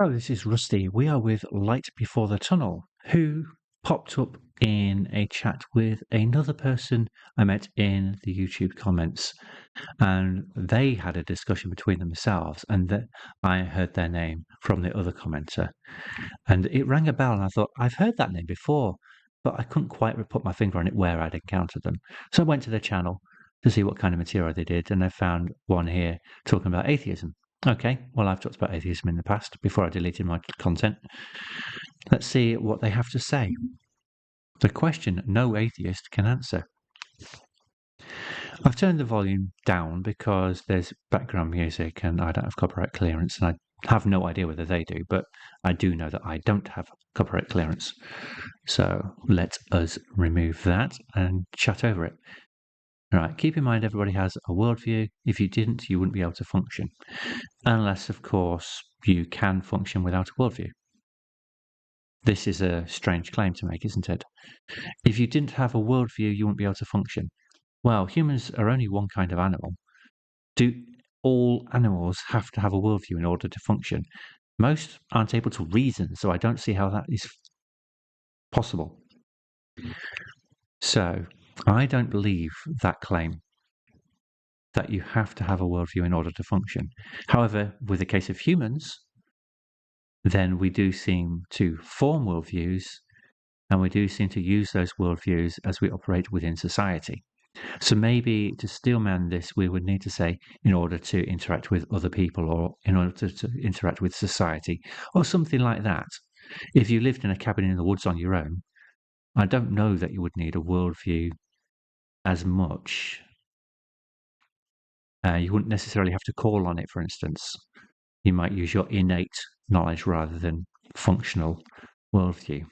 Oh, this is Rusty. We are with Light Before the Tunnel, who popped up in a chat with another person I met in the YouTube comments. And they had a discussion between themselves, and that I heard their name from the other commenter. And it rang a bell, and I thought, I've heard that name before, but I couldn't quite put my finger on it where I'd encountered them. So I went to their channel to see what kind of material they did, and I found one here talking about atheism. Okay, well, I've talked about atheism in the past before I deleted my content. Let's see what they have to say. The question no atheist can answer. I've turned the volume down because there's background music and I don't have copyright clearance, and I have no idea whether they do, but I do know that I don't have copyright clearance. So let us remove that and chat over it. All right, keep in mind everybody has a worldview. If you didn't, you wouldn't be able to function. Unless, of course, you can function without a worldview. This is a strange claim to make, isn't it? If you didn't have a worldview, you wouldn't be able to function. Well, humans are only one kind of animal. Do all animals have to have a worldview in order to function? Most aren't able to reason, so I don't see how that is possible. So I don't believe that claim that you have to have a worldview in order to function. However, with the case of humans, then we do seem to form worldviews, and we do seem to use those worldviews as we operate within society. So maybe to steelman this, we would need to say in order to interact with other people or in order to interact with society or something like that. If you lived in a cabin in the woods on your own, I don't know that you would need a worldview as much. You wouldn't necessarily have to call on it, for instance. You might use your innate knowledge rather than functional worldview.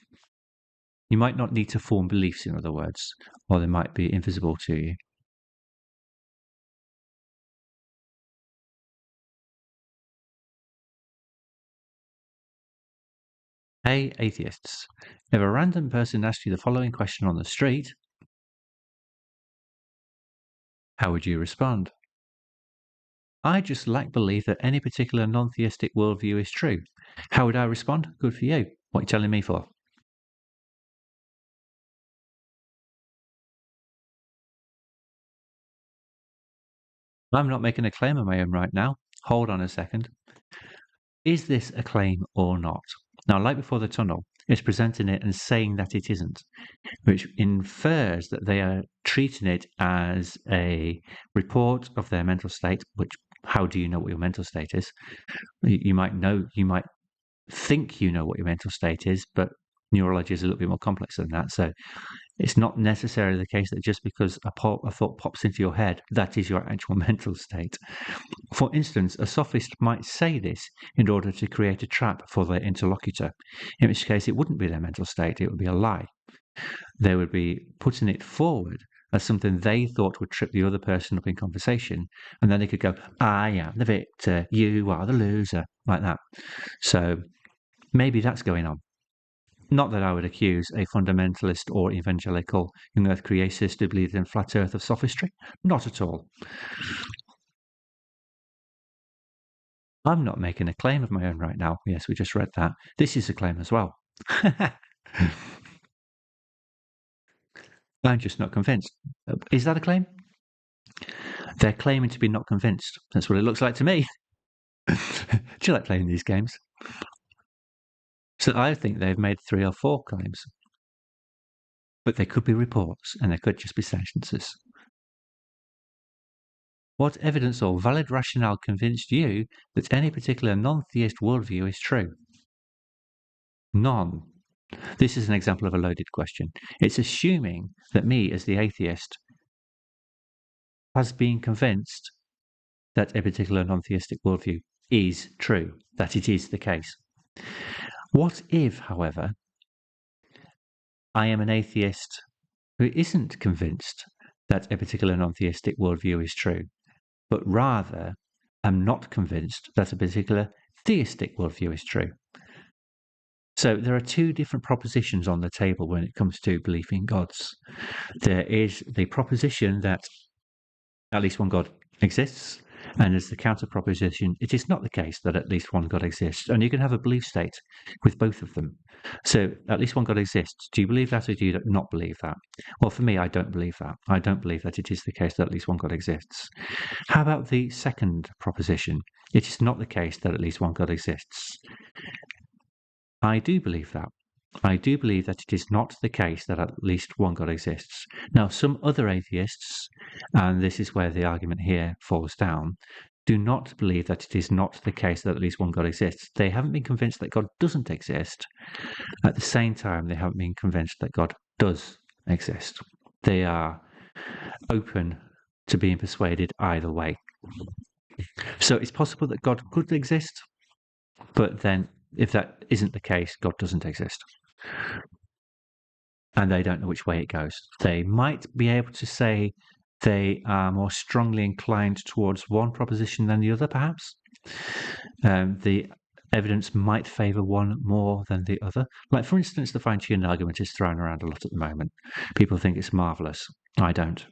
You might not need to form beliefs, in other words, or they might be invisible to you. Hey, atheists. If a random person asked you the following question on the street, how would you respond? I just lack belief that any particular non-theistic worldview is true. How would I respond? Good for you. What are you telling me for? I'm not making a claim of my own right now. Hold on a second. Is this a claim or not? Now, like before the tunnel, it's presenting it and saying that it isn't, which infers that they are treating it as a report of their mental state, which how do you know what your mental state is? You might know, you might think you know what your mental state is, but neurology is a little bit more complex than that. So it's not necessarily the case that just because a thought pops into your head, that is your actual mental state. For instance, a sophist might say this in order to create a trap for their interlocutor, in which case it wouldn't be their mental state, it would be a lie. They would be putting it forward as something they thought would trip the other person up in conversation, and then they could go, I am the victor, you are the loser, like that. So maybe that's going on. Not that I would accuse a fundamentalist or evangelical young earth creationist to believe in flat earth of sophistry. Not at all. I'm not making a claim of my own right now. Yes, we just read that. This is a claim as well. I'm just not convinced. Is that a claim? They're claiming to be not convinced. That's what it looks like to me. Do you like playing these games? So I think they've made 3 or 4 claims. But they could be reports and they could just be sentences. What evidence or valid rationale convinced you that any particular non-theist worldview is true? None. This is an example of a loaded question. It's assuming that me, as the atheist, has been convinced that a particular non-theistic worldview is true, that it is the case. What if, however, I am an atheist who isn't convinced that a particular non-theistic worldview is true, but rather am not convinced that a particular theistic worldview is true? So there are 2 different propositions on the table when it comes to belief in gods. There is the proposition that at least one God exists, And as the counter proposition, it is not the case that at least one God exists. And you can have a belief state with both of them. So at least one God exists. Do you believe that or do you not believe that? Well, for me, I don't believe that. I don't believe that it is the case that at least one God exists. How about the second proposition? It is not the case that at least one God exists. I do believe that. I do believe that it is not the case that at least one God exists. Now, some other atheists, and this is where the argument here falls down, do not believe that it is not the case that at least one God exists. They haven't been convinced that God doesn't exist. At the same time, they haven't been convinced that God does exist. They are open to being persuaded either way. So it's possible that God could exist, but then if that isn't the case, God doesn't exist. And they don't know which way it goes. They might be able to say they are more strongly inclined towards one proposition than the other, perhaps. The evidence might favour one more than the other. Like, for instance, the fine-tuning argument is thrown around a lot at the moment. People think it's marvellous. I don't.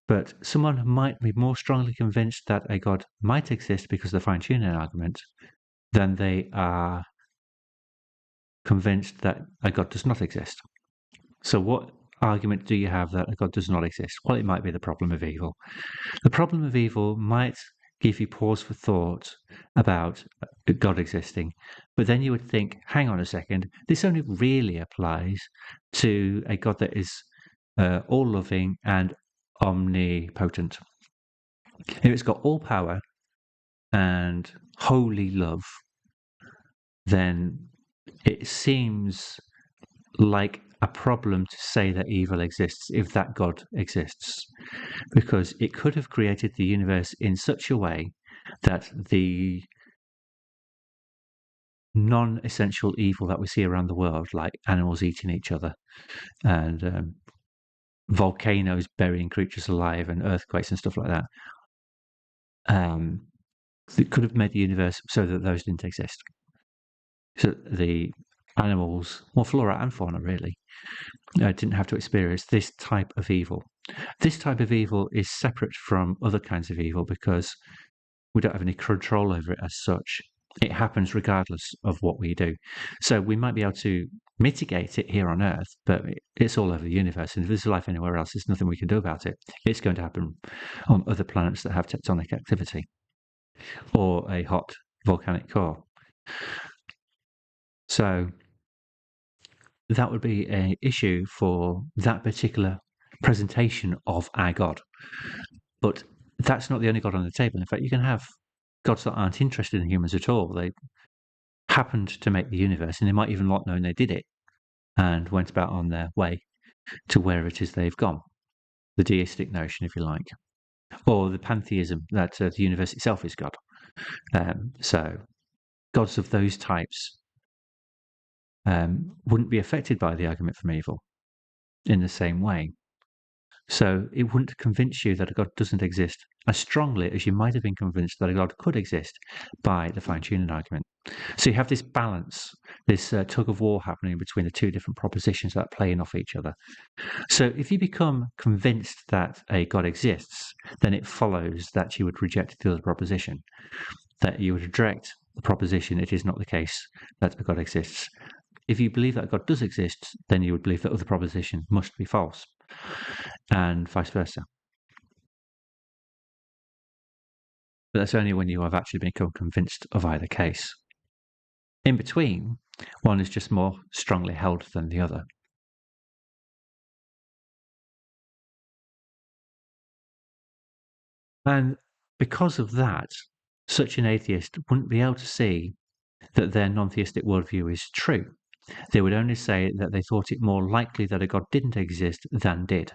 But someone might be more strongly convinced that a God might exist because of the fine-tuning argument than they are convinced that a God does not exist. So what argument do you have that a God does not exist? Well, it might be the problem of evil. The problem of evil might give you pause for thought about God existing, but then you would think, hang on a second, this only really applies to a God that is all-loving and omnipotent. If it's got all power and holy love, then it seems like a problem to say that evil exists if that God exists, because it could have created the universe in such a way that the non-essential evil that we see around the world, like animals eating each other and volcanoes burying creatures alive and earthquakes and stuff like that, it could have made the universe so that those didn't exist. So the animals, well, flora and fauna really, didn't have to experience this type of evil. This type of evil is separate from other kinds of evil because we don't have any control over it as such. It happens regardless of what we do. So we might be able to mitigate it here on Earth, but it's all over the universe. And if there's life anywhere else, there's nothing we can do about it. It's going to happen on other planets that have tectonic activity or a hot volcanic core. So that would be an issue for that particular presentation of our God. But that's not the only God on the table. In fact, you can have gods that aren't interested in humans at all. They happened to make the universe, and they might even not know they did it, and went about on their way to where it is they've gone. The deistic notion, if you like, or the pantheism that the universe itself is God. So gods of those types wouldn't be affected by the argument from evil in the same way. So it wouldn't convince you that a God doesn't exist as strongly as you might have been convinced that a God could exist by the fine-tuning argument. So you have this balance, this tug of war happening between the two different propositions that are playing off each other. So if you become convinced that a God exists, then it follows that you would reject the other proposition, that you would reject the proposition it is not the case that a God exists. If you believe that God does exist, then you would believe that other proposition must be false, and vice versa. But that's only when you have actually become convinced of either case. In between, one is just more strongly held than the other. And because of that, such an atheist wouldn't be able to see that their non-theistic worldview is true. They would only say that they thought it more likely that a God didn't exist than did.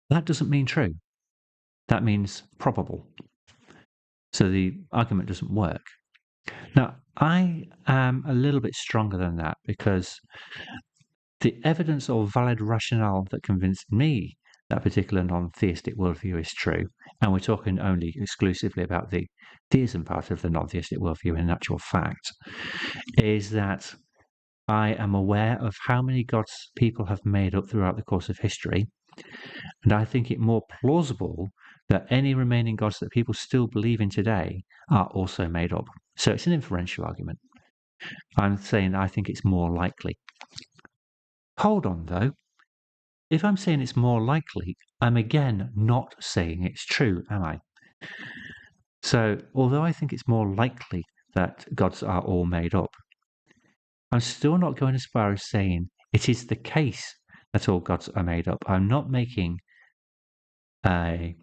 That doesn't mean true. That means probable. So the argument doesn't work. Now, I am a little bit stronger than that because the evidence or valid rationale that convinced me that particular non-theistic worldview is true, and we're talking only exclusively about the theism part of the non-theistic worldview in actual fact, is that I am aware of how many gods people have made up throughout the course of history, and I think it more plausible that any remaining gods that people still believe in today are also made up. So it's an inferential argument. I'm saying I think it's more likely. Hold on, though. If I'm saying it's more likely, I'm again not saying it's true, am I? So, although I think it's more likely that gods are all made up, I'm still not going as far as saying it is the case that all gods are made up. I'm not making a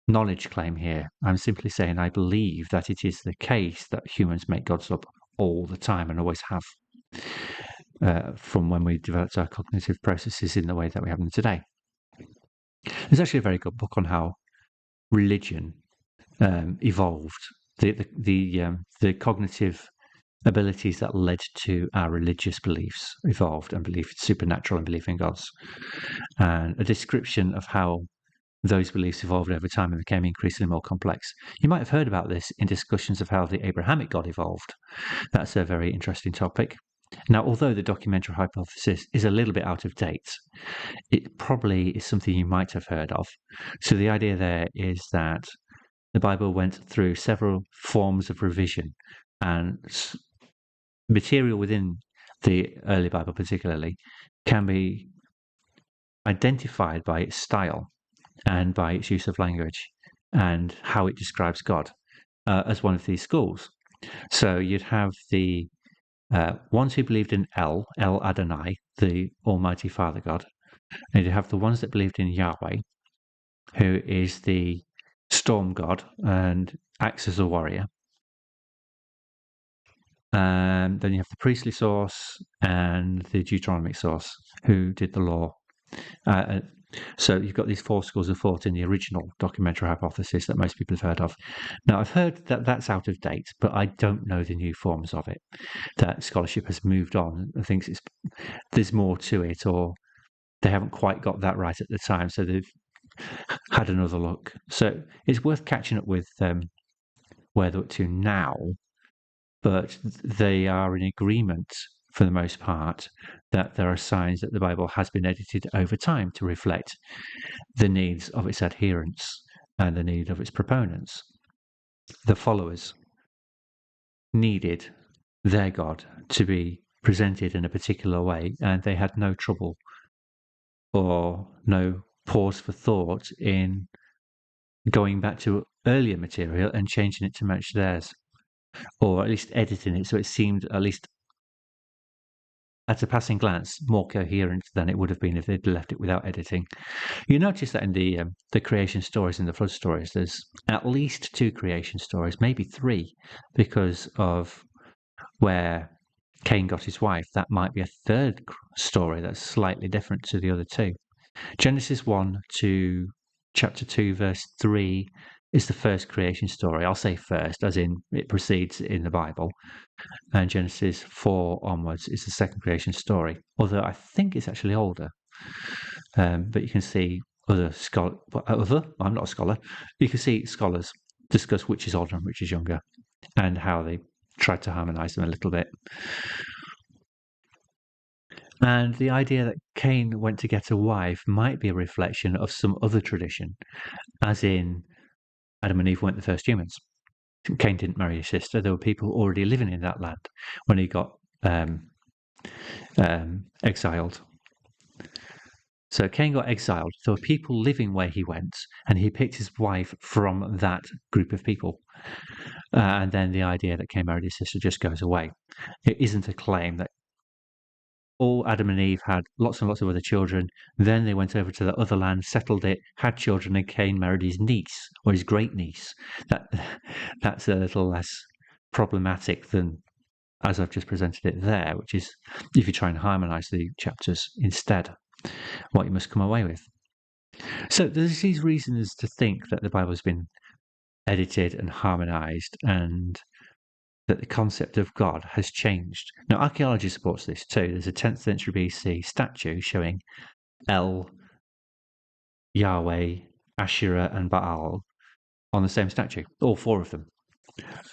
knowledge claim here. I'm simply saying I believe that it is the case that humans make gods up all the time and always have, from when we developed our cognitive processes in the way that we have them today. There's actually a very good book on how religion evolved, the cognitive abilities that led to our religious beliefs evolved, and belief in supernatural and belief in gods, and a description of how those beliefs evolved over time and became increasingly more complex. You might have heard about this in discussions of how the Abrahamic God evolved. That's a very interesting topic. Now, although the documentary hypothesis is a little bit out of date, it probably is something you might have heard of. So the idea there is that the Bible went through several forms of revision, and material within the early Bible particularly can be identified by its style and by its use of language and how it describes God as one of these schools. So you'd have the ones who believed in El Adonai, the Almighty Father God, and you'd have the ones that believed in Yahweh, who is the storm god and acts as a warrior. And then you have the priestly source and the Deuteronomic source, who did the law. So you've got these four schools of thought in the original documentary hypothesis that most people have heard of. Now, I've heard that that's out of date, but I don't know the new forms of it. That scholarship has moved on and thinks there's more to it, or they haven't quite got that right at the time, so they've had another look. So it's worth catching up with where they're up to now, but they are in agreement for the most part that there are signs that the Bible has been edited over time to reflect the needs of its adherents and the need of its proponents. The followers needed their God to be presented in a particular way, and they had no trouble or no pause for thought in going back to earlier material and changing it to match theirs, or at least editing it so it seemed, at least at a passing glance, more coherent than it would have been if they'd left it without editing. You notice that in the creation stories and the flood stories, there's at least two creation stories, maybe three, because of where Cain got his wife. That might be a third story that's slightly different to the other two. Genesis 1 to chapter 2, verse 3 is the first creation story. I'll say first, as in it precedes in the Bible. And Genesis 4 onwards is the second creation story, although I think it's actually older. But you can see I'm not a scholar. You can see scholars discuss which is older and which is younger, and how they tried to harmonize them a little bit. And the idea that Cain went to get a wife might be a reflection of some other tradition, as in Adam and Eve weren't the first humans. Cain didn't marry his sister. There were people already living in that land when he got exiled. So Cain got exiled. There were people living where he went, and he picked his wife from that group of people. And then the idea that Cain married his sister just goes away. It isn't a claim that all Adam and Eve had lots and lots of other children. Then they went over to the other land, settled it, had children, and Cain married his niece or his great niece. That's a little less problematic than as I've just presented it there, which is if you try and harmonize the chapters instead, what you must come away with. So there's these reasons to think that the Bible has been edited and harmonized, and that the concept of God has changed. Now, archaeology supports this too. There's a 10th century BC statue showing El, Yahweh, Asherah, and Baal on the same statue, all four of them.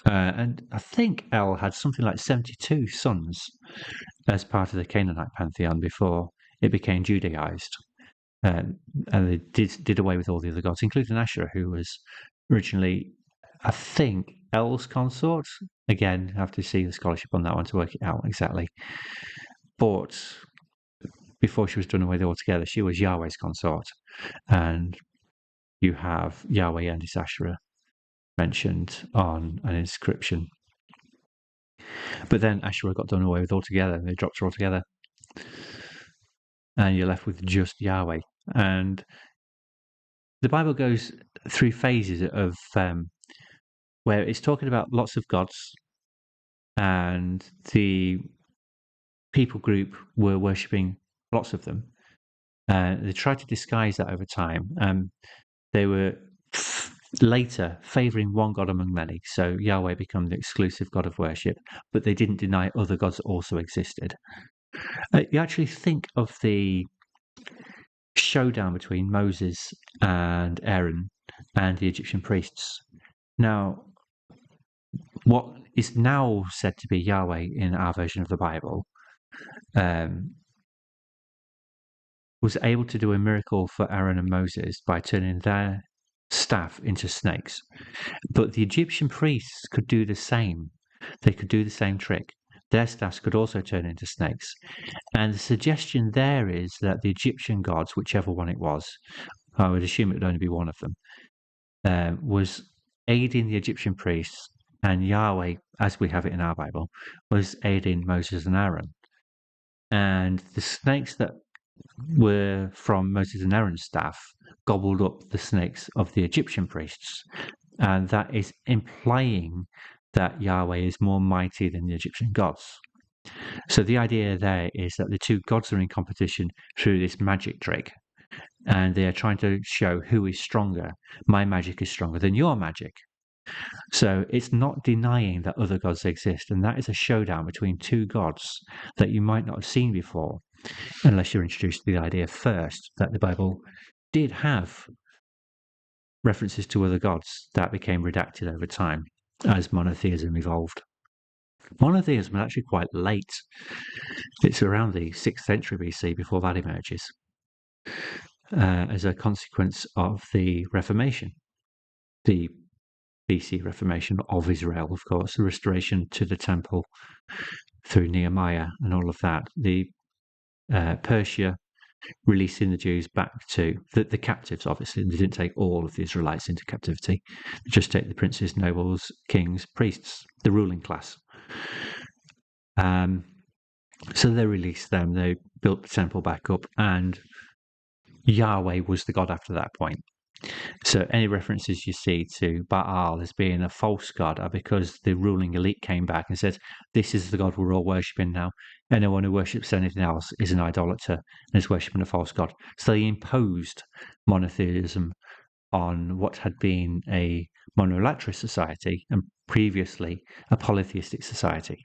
And I think El had something like 72 sons as part of the Canaanite pantheon before it became Judaized. and they did away with all the other gods, including Asherah, who was originally, I think, El's consort. Again, have to see the scholarship on that one to work it out exactly. But before she was done away with altogether, she was Yahweh's consort, and you have Yahweh and his Asherah mentioned on an inscription. But then Asherah got done away with altogether, and they dropped her altogether, and you're left with just Yahweh. And the Bible goes through phases of where it's talking about lots of gods, and the people group were worshipping lots of them. They tried to disguise that over time. They were later favouring one god among many, so Yahweh became the exclusive god of worship, but they didn't deny other gods also existed. You actually think of the showdown between Moses and Aaron and the Egyptian priests. Now, what is now said to be Yahweh in our version of the Bible was able to do a miracle for Aaron and Moses by turning their staff into snakes. But the Egyptian priests could do the same. They could do the same trick. Their staffs could also turn into snakes. And the suggestion there is that the Egyptian gods, whichever one it was, I would assume it would only be one of them, was aiding the Egyptian priests, and Yahweh, as we have it in our Bible, was aiding Moses and Aaron. And the snakes that were from Moses and Aaron's staff gobbled up the snakes of the Egyptian priests. And that is implying that Yahweh is more mighty than the Egyptian gods. So the idea there is that the two gods are in competition through this magic trick, and they are trying to show who is stronger. My magic is stronger than your magic. So it's not denying that other gods exist, and that is a showdown between two gods that you might not have seen before, unless you're introduced to the idea first that the Bible did have references to other gods that became redacted over time as monotheism evolved. Monotheism is actually quite late. It's around the 6th century BC before that emerges as a consequence of the Reformation, the BC Reformation of Israel, of course, the restoration to the temple through Nehemiah and all of that, the Persia releasing the Jews back to the captives. Obviously, they didn't take all of the Israelites into captivity. They just take the princes, nobles, kings, priests, the ruling class. So they released them. They built the temple back up, and Yahweh was the god after that point. So any references you see to Baal as being a false god are because the ruling elite came back and said, this is the god we're all worshipping now. Anyone who worships anything else is an idolater and is worshipping a false god. So they imposed monotheism on what had been a monolatrist society and previously a polytheistic society.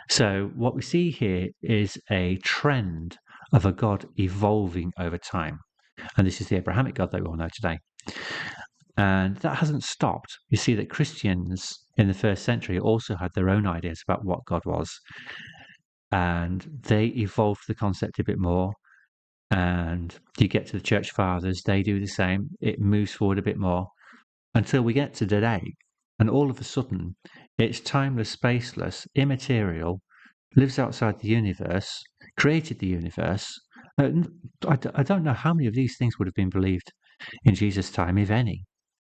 So what we see here is a trend of a god evolving over time. And this is the Abrahamic God that we all know today. And that hasn't stopped. You see that Christians in the first century also had their own ideas about what God was. And they evolved the concept a bit more. And you get to the church fathers, they do the same. It moves forward a bit more until we get to today. And all of a sudden, it's timeless, spaceless, immaterial, lives outside the universe, created the universe. I don't know how many of these things would have been believed in Jesus' time, if any.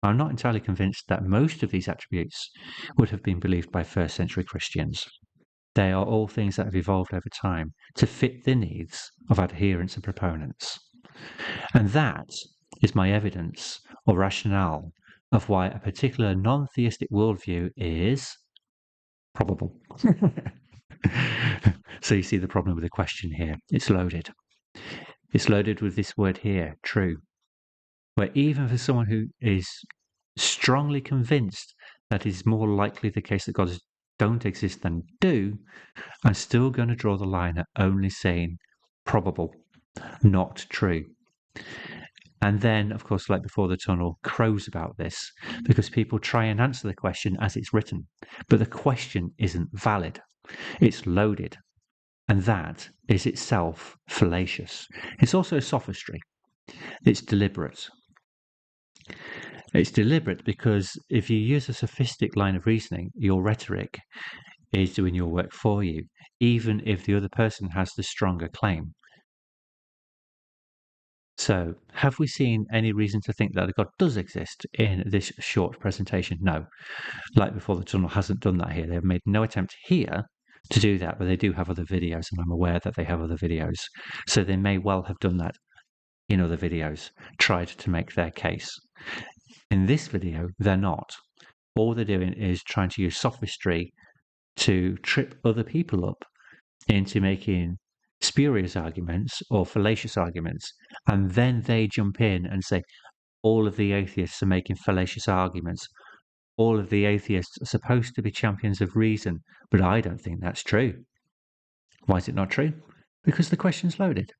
I'm not entirely convinced that most of these attributes would have been believed by first century Christians. They are all things that have evolved over time to fit the needs of adherents and proponents. And that is my evidence or rationale of why a particular non-theistic worldview is probable. So you see the problem with the question here. It's loaded. It's loaded with this word here, true. Where even for someone who is strongly convinced that it's more likely the case that gods don't exist than do, I'm still going to draw the line at only saying probable, not true. And then, of course, like before the tunnel, crows about this because people try and answer the question as it's written. But the question isn't valid. It's loaded. And that is itself fallacious. It's also sophistry. It's deliberate. It's deliberate because if you use a sophistic line of reasoning, your rhetoric is doing your work for you, even if the other person has the stronger claim. So, have we seen any reason to think that God does exist in this short presentation? No. Light Before the Tunnel hasn't done that here. They've made no attempt here to do that, but they do have other videos, and I'm aware that they have other videos. So they may well have done that in other videos, tried to make their case. In this video, they're not. All they're doing is trying to use sophistry to trip other people up into making spurious arguments or fallacious arguments, and then they jump in and say, all of the atheists are making fallacious arguments. All of the atheists are supposed to be champions of reason, but I don't think that's true. Why is it not true? Because the question's loaded.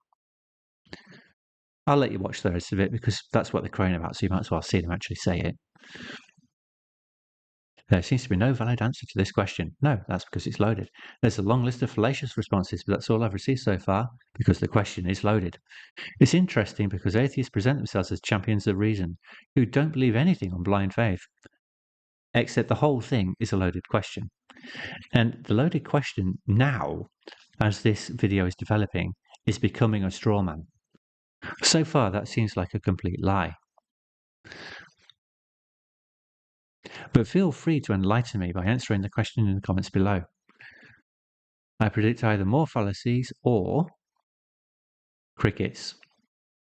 I'll let you watch the rest of it because that's what they're crying about, so you might as well see them actually say it. There seems to be no valid answer to this question. No, that's because it's loaded. There's a long list of fallacious responses, but that's all I've received so far because the question is loaded. It's interesting because atheists present themselves as champions of reason who don't believe anything on blind faith, except the whole thing is a loaded question. And the loaded question now, as this video is developing, is becoming a straw man. So far, that seems like a complete lie. But feel free to enlighten me by answering the question in the comments below. I predict either more fallacies or crickets.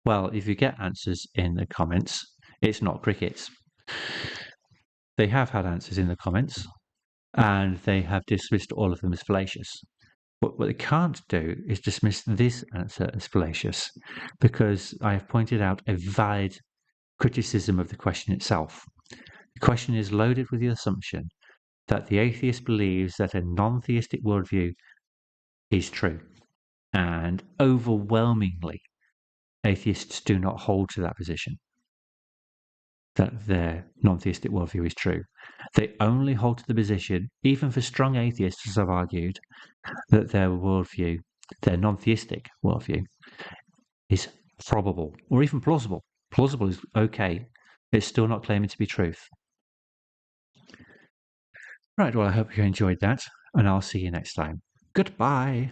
Well, if you get answers in the comments, it's not crickets. They have had answers in the comments, and they have dismissed all of them as fallacious. What they can't do is dismiss this answer as fallacious, because I have pointed out a valid criticism of the question itself. The question is loaded with the assumption that the atheist believes that a non-theistic worldview is true. And overwhelmingly, atheists do not hold to that position, that their non-theistic worldview is true. They only hold to the position, even for strong atheists, as I've argued, that their worldview, their non-theistic worldview, is probable or even plausible. Plausible is okay. It's still not claiming to be truth. Right, well, I hope you enjoyed that, and I'll see you next time. Goodbye.